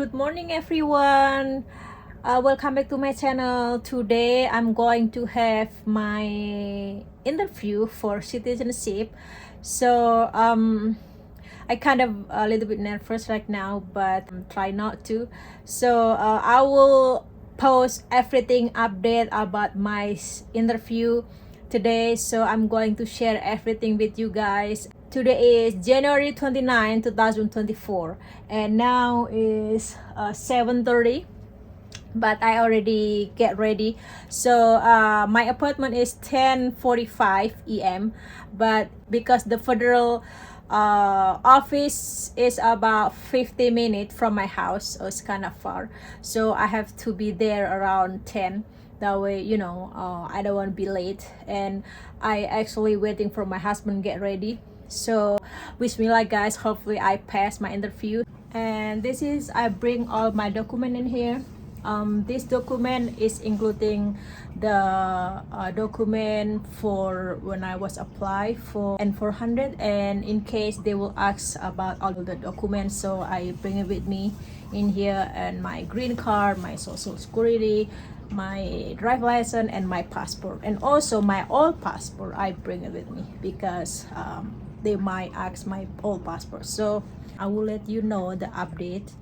Good morning, everyone. Welcome back to my channel. Today I'm going to have my interview for citizenship. So I kind of a little bit nervous right now, but try not to. So I will post everything update about my interview today. So I'm going to share everything with you guys. Today is January 29, 2024, and now is 7:30, but I already get ready. So my appointment is 10:45 a.m. But because the federal office is about 50 minutes from my house, so it's kind of far. So I have to be there around 10. That way, I don't want to be late. And I actually waiting for my husband get ready. So wish me luck, guys. Hopefully I pass my interview. And this is, I bring all my document in here. This document is including the document for when I was applied for N400, and in case they will ask about all of the documents, so I bring it with me in here, and my green card, my social security, my drive license, and my passport, and also my old passport. I bring it with me because they might ask my old passport. So I will let you know the update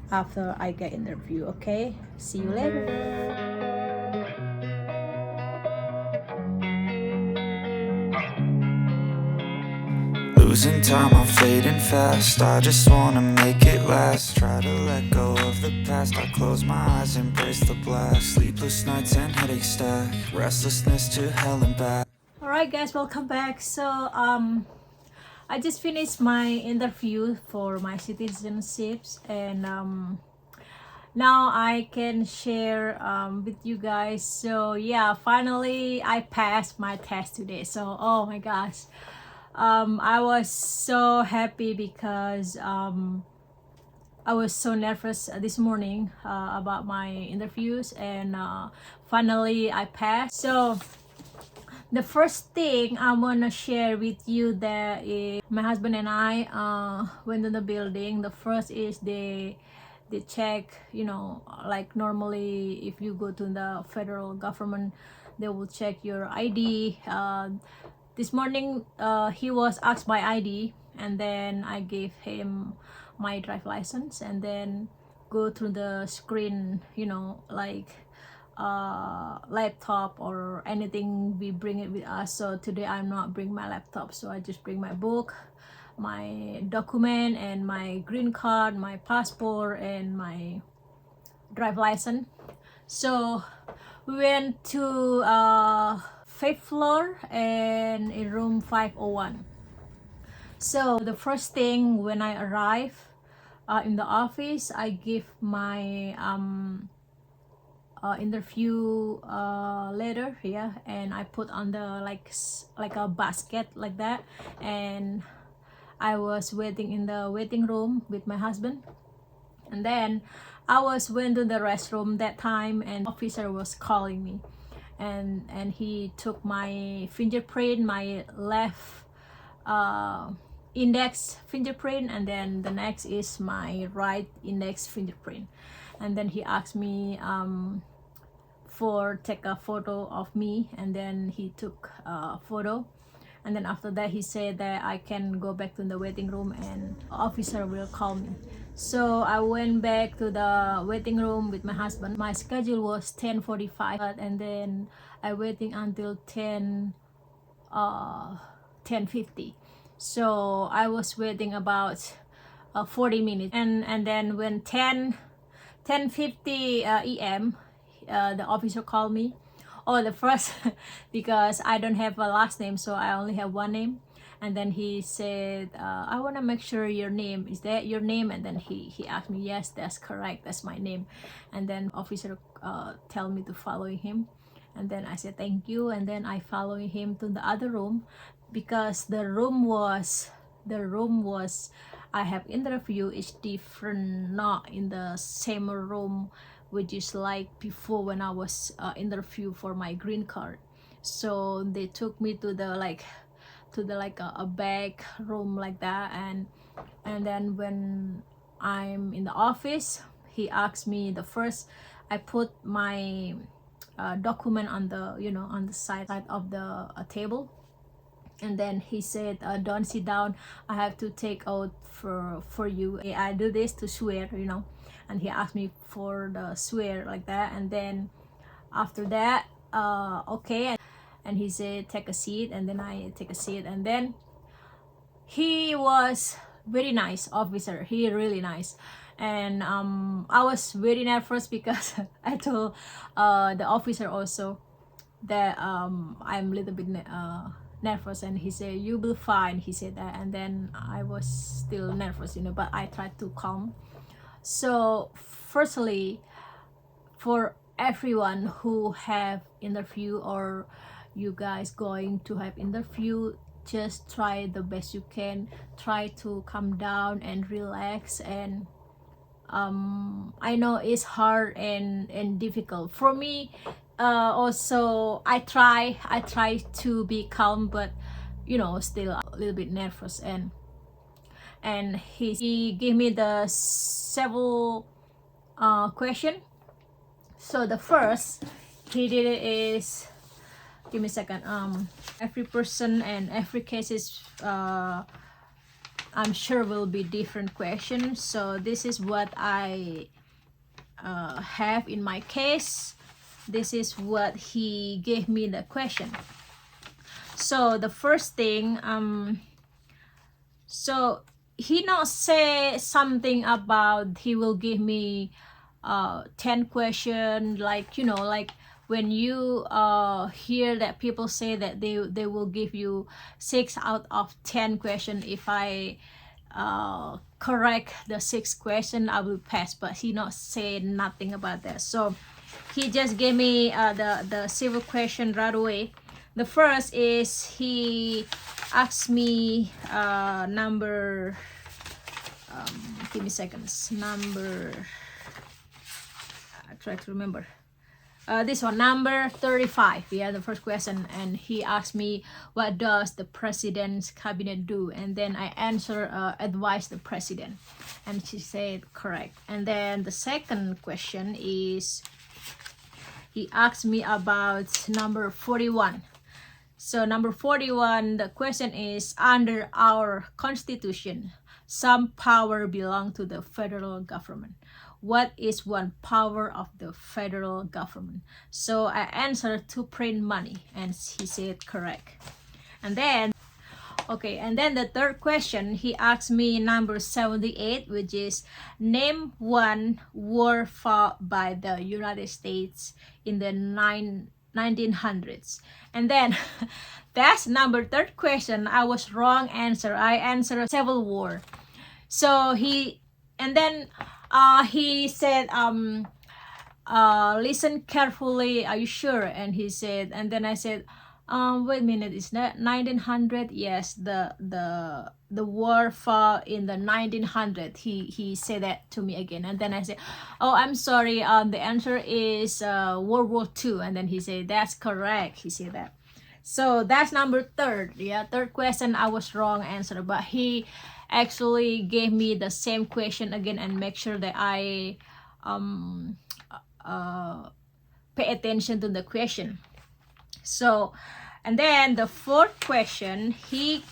after I get interview. Okay, see you later. Losing time, I'm fading fast. I just wanna make it last. Try to let go of the past. I close my eyes, embrace the blast. Sleepless nights and headaches stack. Restlessness to hell and back. Alright, guys, welcome back. So I just finished my interview for my citizenships, and now I can share with you guys. So yeah, finally I passed my test today. So oh my gosh, I was so happy because I was so nervous this morning about my interviews, and finally I passed. So the first thing I want to share with you that is my husband and I went to the building. The first is they check, like normally if you go to the federal government, they will check your ID. This morning he was asked my ID, and then I gave him my drive license, and then go through the screen, like laptop or anything, we bring it with us. So today I'm not bring my laptop, so I just bring my book, my document, and my green card, my passport, and my drive license. So we went to fifth floor and in room 501. So the first thing when I arrive in the office, I give my interview letter here, and I put on the like a basket like that, and I was waiting in the waiting room with my husband. And then I went to the restroom that time, and officer was calling me, and he took my fingerprint, my left index fingerprint, and then the next is my right index fingerprint. And then he asked me for take a photo of me, and then he took a photo. And then after that he said that I can go back to the waiting room and officer will call me. So I went back to the waiting room with my husband. My schedule was 10:45, and then I waiting until 10:50. So I was waiting about 40 minutes, and then when 10:50 a.m. The officer called me. Oh, the first because I don't have a last name, so I only have one name. And then he said, I want to make sure your name, is that your name? And then he asked me, yes, that's correct, that's my name. And then officer tell me to follow him, and then I said thank you, and then I follow him to the other room, because the room was I have interview is different, not in the same room, which is like before when I was interview for my green card. So they took me to the a back room like that, and then when I'm in the office, he asked me the first. I put my document on the on the side of the table, and then he said, don't sit down, I have to take out for you. I do this to swear, and he asked me for the swear like that. And then after that, okay, and he said take a seat, and then I take a seat. And then he was very nice officer, he really nice. And I was very nervous because I told the officer also that I'm a little bit nervous, and he said you will fine, he said that. And then I was still nervous, but I tried to calm. So firstly, for everyone who have interview, or you guys going to have interview, just try the best you can, try to calm down and relax. And I know it's hard and difficult for me. Also I try to be calm, but still a little bit nervous. And he gave me the several question. So the first he did it is, give me a second, every person and every case is I'm sure will be different questions. So this is what I have in my case. This is what he gave me the question. So the first thing, so he not say something about he will give me 10 question, like like when you hear that people say that they will give you 6 out of 10 question. If I correct the 6th question, I will pass. But he not say nothing about that. So he just gave me the civil question right away. The first is he asked me number give me seconds, number, I try to remember, this one, number 35, yeah, the first question. And he asked me what does the president's cabinet do, and then I answer advise the president, and she said correct. And then the second question is he asked me about number 41. So number 41, the question is, under our constitution some power belong to the federal government. What is one power of the federal government? So I answered to print money, and he said correct. And then okay, and then the third question he asked me number 78, which is name one war fought by the United States in the 1900s. And then that's number third question. I was wrong answer. I answered Civil War. So he, and then he said listen carefully, are you sure? And he said, and then I said wait a minute, is that 1900? Yes, the war fought in the 1900. He said that to me again. And then I said, oh, I'm sorry, the answer is World War II. And then he said that's correct, he said that. So that's number third, yeah, third question I was wrong answer. But he actually gave me the same question again and make sure that I pay attention to the question. So, and then the fourth question, he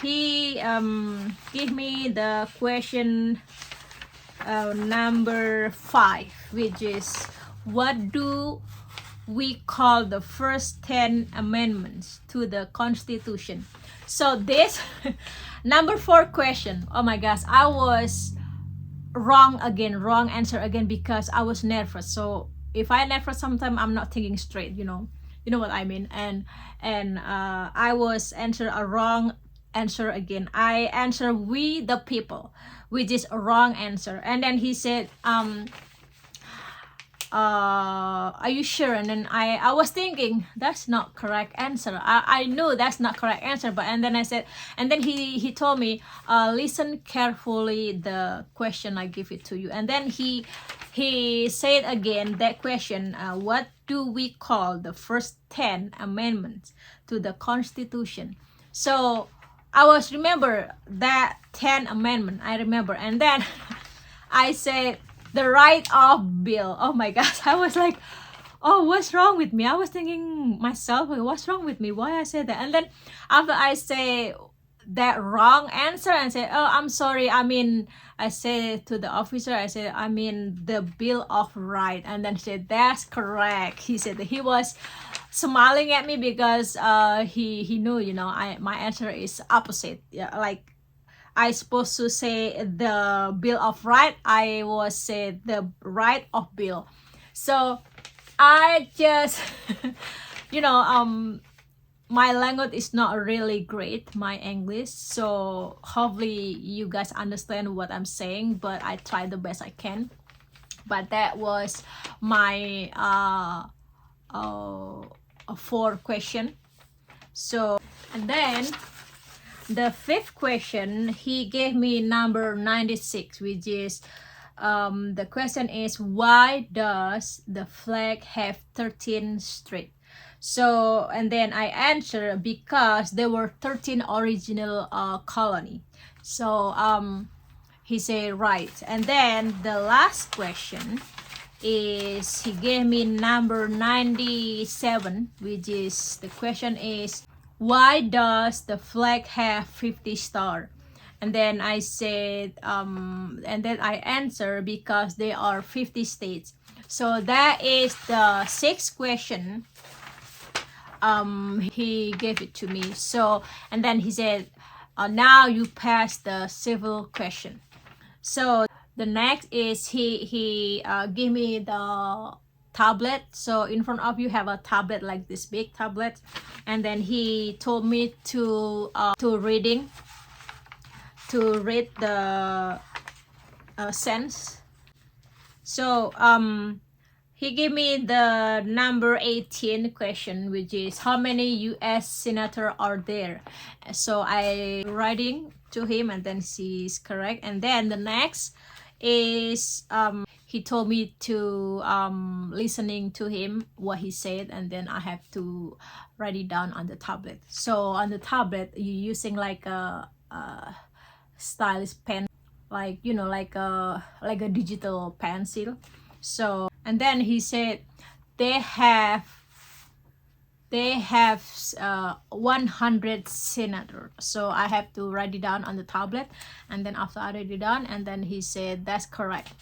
gave me the question number 5, which is what do we call the first 10 amendments to the Constitution? So this number 4 question, oh my gosh, I was wrong answer again, because I was nervous. So if I nervous, sometimes I'm not thinking straight, you know what I mean. And I was answer a wrong answer again. I answer we the people, which is a wrong answer. And then he said are you sure? And then I was thinking that's not correct answer. I knew that's not correct answer. But and then I said, and then he told me listen carefully the question I give it to you. And then he said again that question, what do we call the first 10 amendments to the Constitution? So I was remember that 10 amendment, I remember. And then I said the write-off bill. Oh my gosh, I was like, oh, what's wrong with me? I was thinking myself, what's wrong with me? Why I said that? And then after I say that wrong answer and say, oh, I'm sorry, I mean, I said to the officer, I said, I mean the bill of right. And then he said, that's correct. He said that he was smiling at me because he knew, you know, my answer is opposite. Yeah, like I supposed to say the bill of right, I was say the right of bill. So I just you know, my language is not really great, my English, so hopefully you guys understand what I'm saying, but I try the best I can. But that was my fourth question. So, and then the fifth question, he gave me number 96, which is the question is, why does the flag have 13 stripes? So, and then I answer, because there were 13 original colony. So he said right. And then the last question is, he gave me number 97, which is, the question is, why does the flag have 50 stars? And then I said, and then I answer, because there are 50 states. So that is the sixth question. He gave it to me. So, and then he said, now you pass the civil question. So the next is, he gave me the tablet. So in front of you have a tablet like this big tablet, and then he told me to read the sentence. So he gave me the number 18 question, which is, how many US senators are there? So I writing to him, and then he's correct. And then the next is, he told me to listening to him what he said, and then I have to write it down on the tablet. So on the tablet you're using like a stylus pen, like, you know, like a digital pencil. So, and then he said they have 100 senators. So I have to write it down on the tablet, and then after I write it down, and then he said that's correct.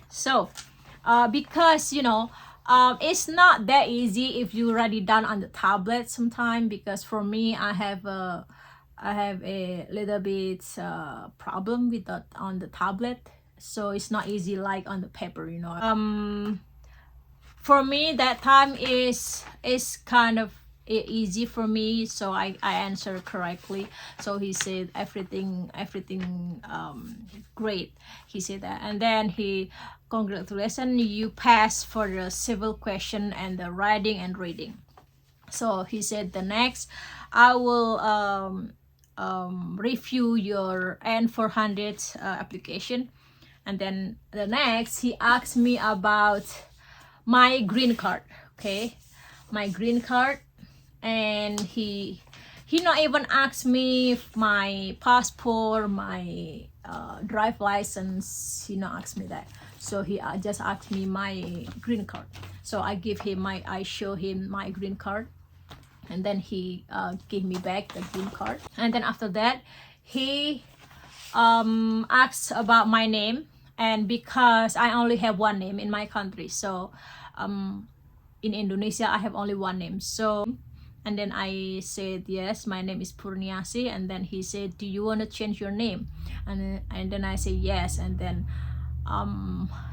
So because, you know, it's not that easy if you write it down on the tablet sometime, because for me, I have a little bit problem with that on the tablet. So it's not easy like on the paper, you know. For me that time is kind of easy for me, so I answered correctly. So he said everything great, he said that. And then he, congratulations, you passed for the civil question and the writing and reading. So he said, the next I will review your N400 application. And then the next, he asked me about my green card. Okay, my green card. And he not even asked me my passport, my drive license. He not asked me that. So he just asked me my green card. So I give him I show him my green card, and then he gave me back the green card. And then after that, he asked about my name. And because I only have one name in my country, so in Indonesia I have only one name. So, and then I said yes, my name is Purniasi. And then he said, do you want to change your name? And then I say yes. And then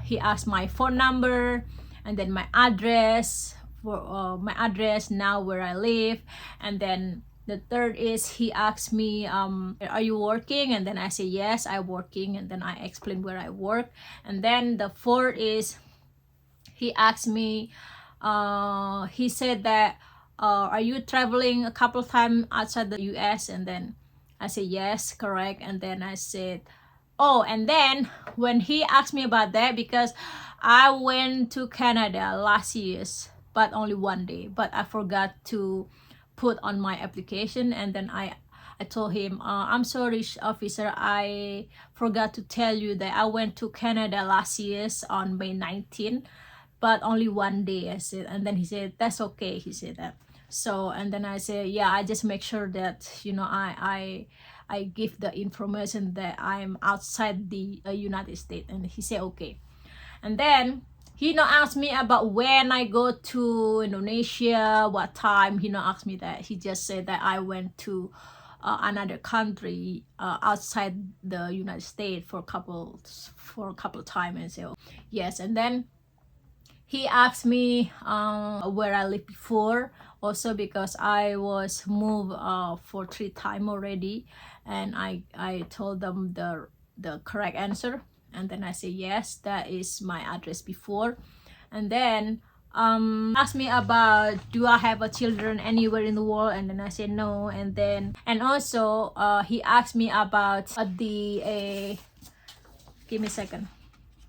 he asked my phone number, and then my address, for my address now where I live. And then the third is, he asked me, are you working? And then I say yes, I'm working. And then I explain where I work. And then the fourth is, he asked me, he said that, are you traveling a couple of times outside the US? And then I say yes, correct. And then I said, oh, and then when he asked me about that, because I went to Canada last year, but only one day, but I forgot to put on my application. And then I I told him, I'm sorry, officer, I forgot to tell you that I went to Canada last year on May 19, but only one day. I said, and then he said, that's okay. He said that. So, and then I said, yeah, I just make sure that, you know, I give the information that I'm outside the United States. And he said, okay. And then he asked me about when I go to Indonesia, what time. He asked me that. He just said that I went to another country outside the United States for a couple of times. And so yes. And then he asked me where I lived before, also because I was moved for 3 times already, and I told them the correct answer. And then I say, yes, that is my address before. And then asked me about, do I have a children anywhere in the world? And then I said no. And then, and also he asked me about give me a second.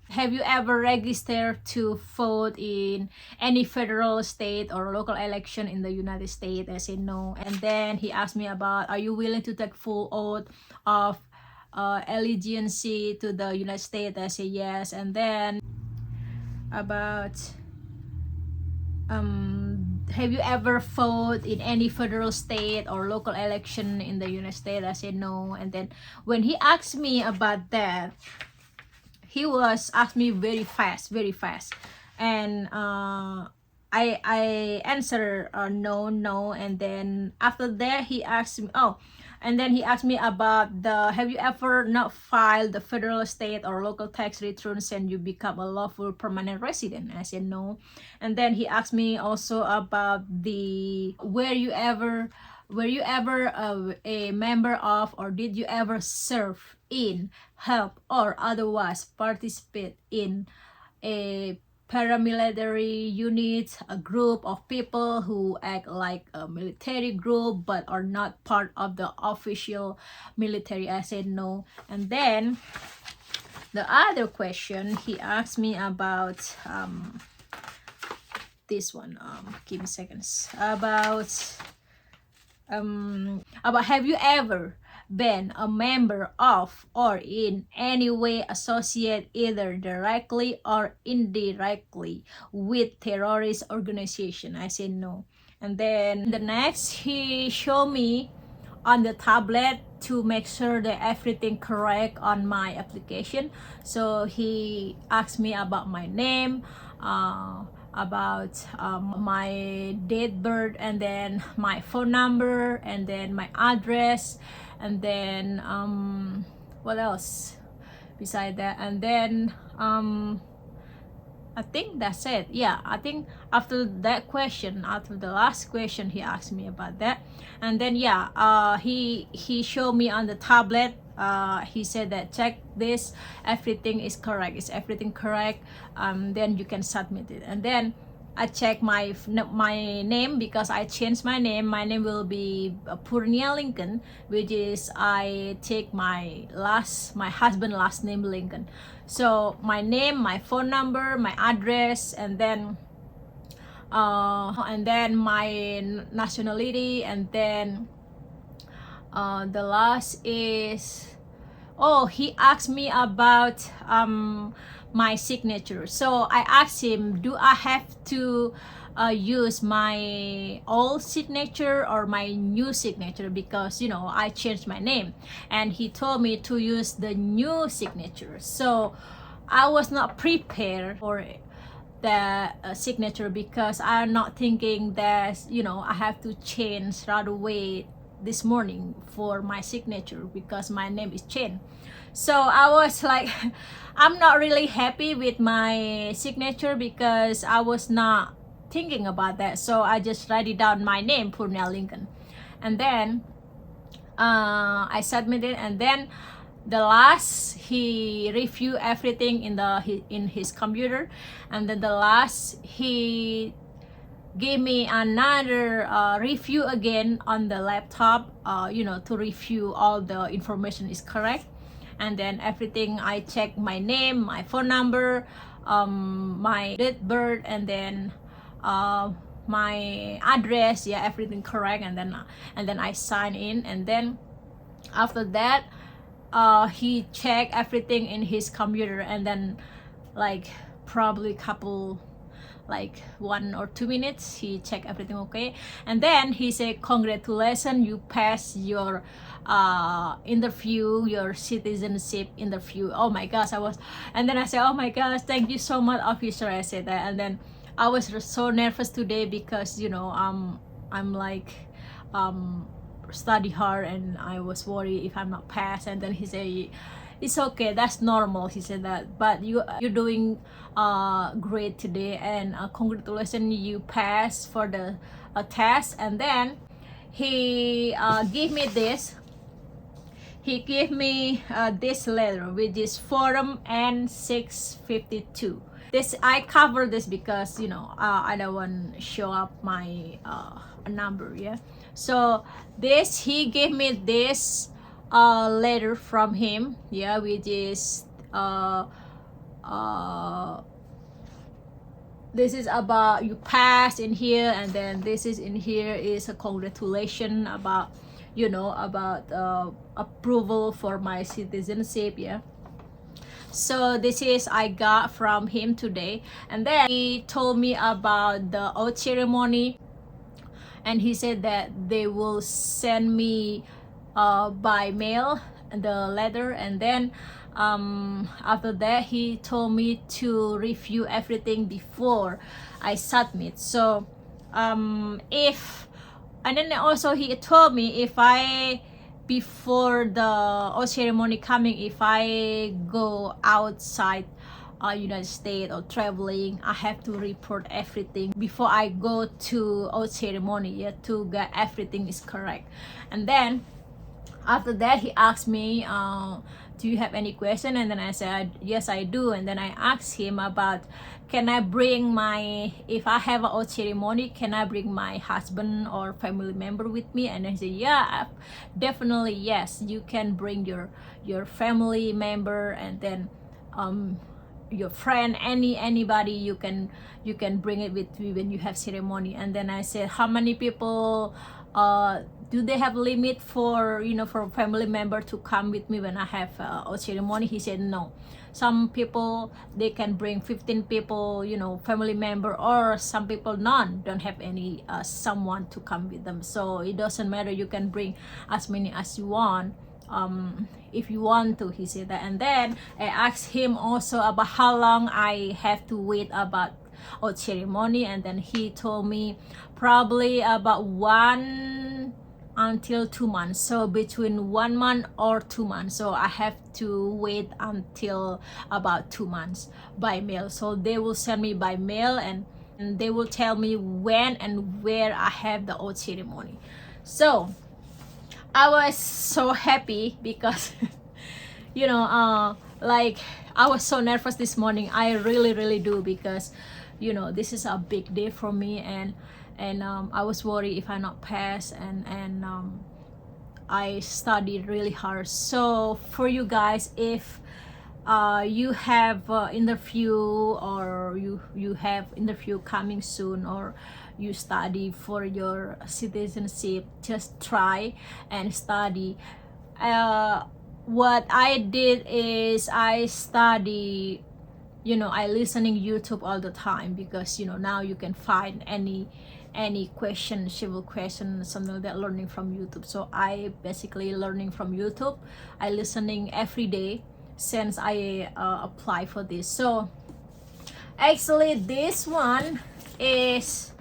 Have you ever registered to vote in any federal, state, or local election in the United States? I said no. And then he asked me about, are you willing to take full oath of allegiance to the United States? I say yes. And then about have you ever voted in any federal, state, or local election in the United States? I said no. And then when he asked me about that, he was asked me very fast, and I answered no. And then after that he asked me, and then he asked me about have you ever not filed the federal, state, or local tax returns and you become a lawful permanent resident? I said no. And then he asked me also about were you ever a member of, or did you ever serve in, help, or otherwise participate in a paramilitary unit, a group of people who act like a military group but are not part of the official military? I said no. And then the other question he asked me about this one, give me seconds, about have you ever been a member of, or in any way associated either directly or indirectly with terrorist organization? I said no. And then the next, he showed me on the tablet to make sure that everything correct on my application. So he asked me about my name, about my date birth, and then my phone number, and then my address, and then what else beside that? And then I think that's it. Yeah, I think after that question, after the last question, he asked me about that. And then yeah, he showed me on the tablet. He said that check this, everything is correct. Is everything correct? Then you can submit it. And then I check my name, because I changed my name. My name will be Purnia Lincoln, which is I take my husband's last name, Lincoln. So my name, my phone number, my address, and then my nationality, and then the last is, he asked me about my signature. So I asked him, do I have to use my old signature or my new signature, because I changed my name? And he told me to use the new signature. So I was not prepared for the signature, because I'm not thinking that I have to change right away this morning for my signature, because my name is changed. So I was like I'm not really happy with my signature, because I was not thinking about that. So I just write it down, my name, Purnia Lincoln. And then I submitted. And then the last, he reviewed everything in his computer. And then the last, he gave me another review again on the laptop, to review all the information is correct. And then everything, I check my name, my phone number, my date birth, and then my address, yeah, everything correct. And then I sign in. And then After that, he checked everything in his computer, and then like probably couple like 1 or 2 minutes he checked everything okay, and then he said, congratulations, you passed your interview, your citizenship interview. Oh my gosh, and then I said, oh my gosh, thank you so much, officer. I said that, and then I was so nervous today because I'm like study hard, and I was worried if I'm not passed. And then he said, it's okay, that's normal, he said that, but you're doing great today, and congratulations, you passed for the test. And then he gave me this. He gave me this letter, which is Form N652. This I cover this because I don't want to show up my number. Yeah, so this, he gave me this letter from him. Yeah, which is this is about you pass in here, and then this is in here is a congratulation about approval for my citizenship. Yeah, so this is I got from him today. And then he told me about the oath ceremony, and he said that they will send me by mail the letter. And then after that, he told me to review everything before I submit. So if and then also he told me, if I before the oath ceremony coming, if I go outside United States or traveling, I have to report everything before I go to oath ceremony, yeah, to get everything is correct. And then after that, he asked me, do you have any question? And then I said, yes, I do. And then I asked him about, can I bring my, if I have an oath ceremony, can I bring my husband or family member with me? And I said, yeah, definitely, yes, you can bring your family member, and then your friend, anybody, you can bring it with you when you have ceremony. And then I said, how many people do they have limit for for family member to come with me when I have a ceremony? He said no, some people they can bring 15 people, family member, or some people none, don't have any someone to come with them. So it doesn't matter, you can bring as many as you want, if you want to, he said that. And then I asked him also about how long I have to wait about oath ceremony, and then he told me probably about 1 until 2 months, so between 1 month or 2 months. So I have to wait until about 2 months by mail. So they will send me by mail, and they will tell me when and where I have the oath ceremony. So I was so happy because like I was so nervous this morning. I really do, because this is a big day for me, and I was worried if I not pass, and I studied really hard. So for you guys, if you have interview, or you have interview coming soon, or you study for your citizenship, just try and study. What I did is I study, I listening YouTube all the time, because now you can find any question, civil question, something like that, learning from YouTube. So I basically learning from YouTube. I listening every day since I apply for this. So actually this one is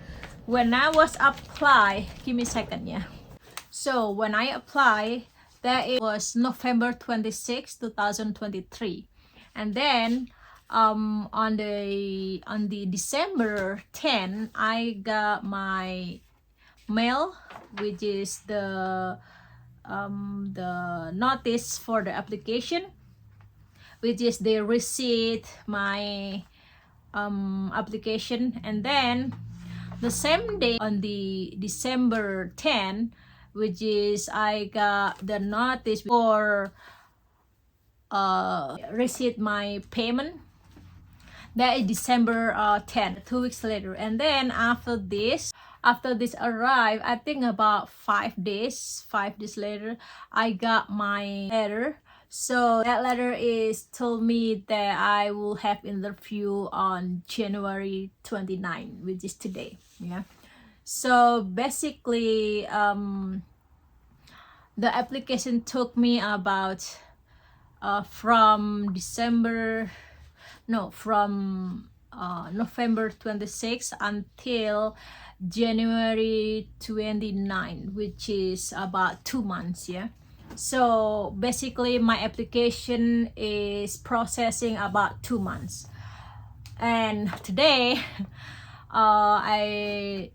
when I was apply, give me a second. Yeah, so when I apply, that it was November 26, 2023. And then on the December 10, I got my mail, which is the notice for the application, which is the receipt, my application. And then the same day, on the December 10, which is I got the notice for receipt my payment. That is December 10, 2 weeks later. And then after this, after this arrived, I think about 5 days later, I got my letter. So that letter is told me that I will have interview on January 29, which is today. Yeah. So basically, the application took me about from November 26 until January 29, which is about 2 months. Yeah. So basically my application is processing about 2 months, and today I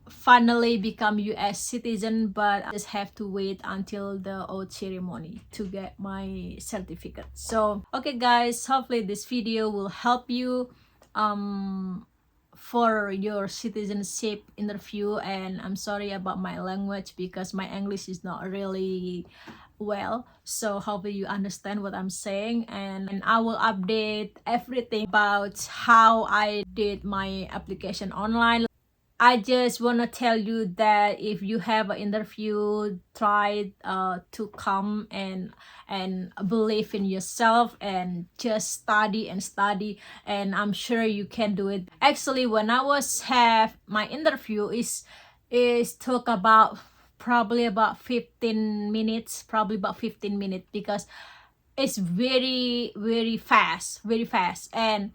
finally become US citizen, but I just have to wait until the oath ceremony to get my certificate. So okay guys, hopefully this video will help you for your citizenship interview. And I'm sorry about my language because my English is not really well, so hopefully you understand what I'm saying, and I will update everything about how I did my application online. I just want to tell you that if you have an interview, try to come and believe in yourself and just study and study, and I'm sure you can do it. Actually, when I was have my interview, is took about probably about 15 minutes, because it's very fast, and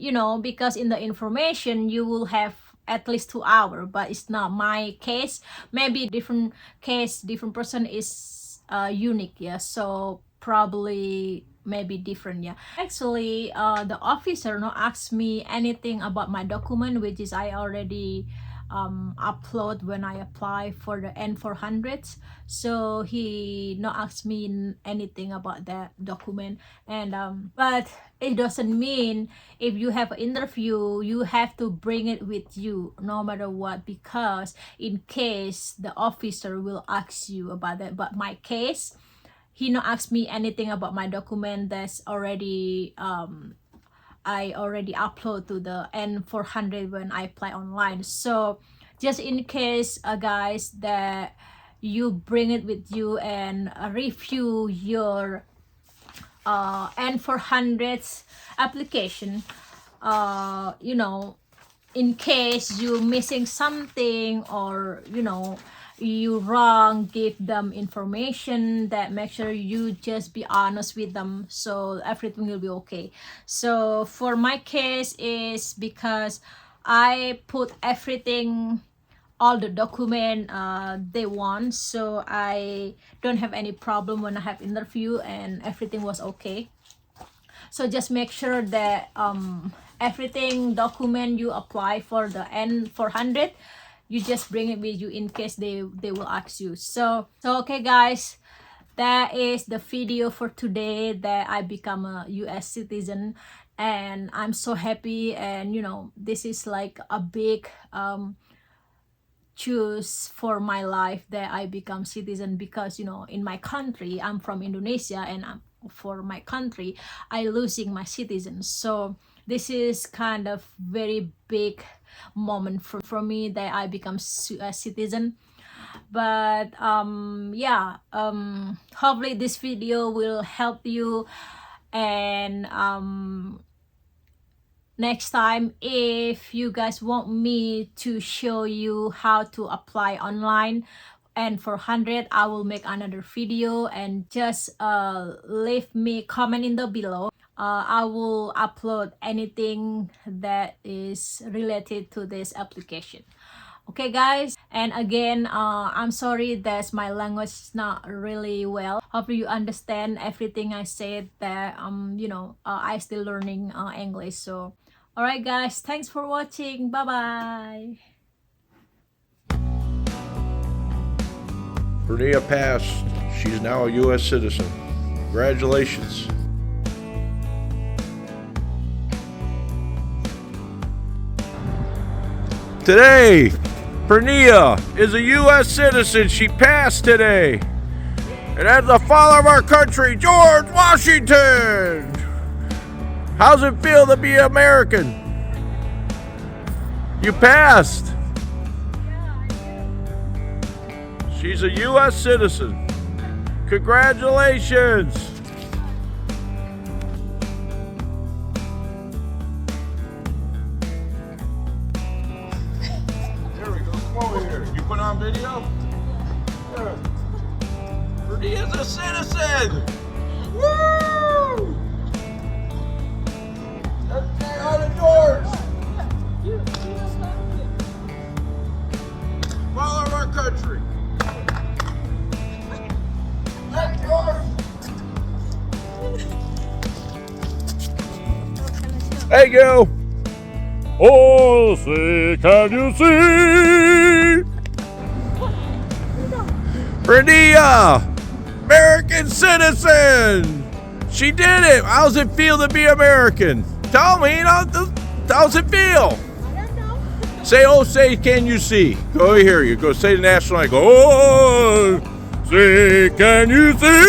you know, because in the information you will have at least 2 hours, but it's not my case. Maybe different case, different person is unique. Yeah, so probably maybe different. Yeah, actually the officer not asked me anything about my document, which is I already upload when I apply for the N400. So he not asked me anything about that document. And but it doesn't mean if you have an interview you have to bring it with you no matter what, because in case the officer will ask you about that. But my case, he not asked me anything about my document. That's already I already upload to the N400 when I apply online. So just in case guys, that you bring it with you and review your N400 application, you know, in case you missing something, or you know, you wrong, give them information, that make sure you just be honest with them, so everything will be okay. So for my case is because I put everything, all the document they want, so I don't have any problem when I have interview, and everything was okay. So just make sure that everything document you apply for the N400, you just bring it with you in case they will ask you. So okay guys, that is the video for today, that I become a US citizen, and I'm so happy. And you know, this is like a big choose for my life, that I become citizen, because you know, in my country, I'm from Indonesia, and for my country I losing my citizens. So this is kind of very big moment for me, that I become a citizen. But yeah, hopefully this video will help you. And next time, if you guys want me to show you how to apply online and for 100, I will make another video, and just leave me comment in the below. I will upload anything that is related to this application. Okay guys, and again, I'm sorry that my language is not really well. Hopefully you understand everything I said, that you know, I still learning English. So alright guys, thanks for watching. Bye bye. Bernia passed. She's now a U.S. citizen. Congratulations. Today, Bernia is a U.S. citizen. She passed today. And as the father of our country, George Washington. How's it feel to be American? You passed. She's a U.S. citizen. Congratulations. There we go. Come over here. You put on video? Yeah. Bernia's a citizen. Woo! Let's say hi to George. Follow our country. Let's George. There you go. Oh, say, can you see? Bernia, American citizen. She did it. How's it feel to be American? Tell me, how's it feel? I don't know. Say, oh, say, can you see? Go here. You go say the national anthem. Go, oh, say, can you see?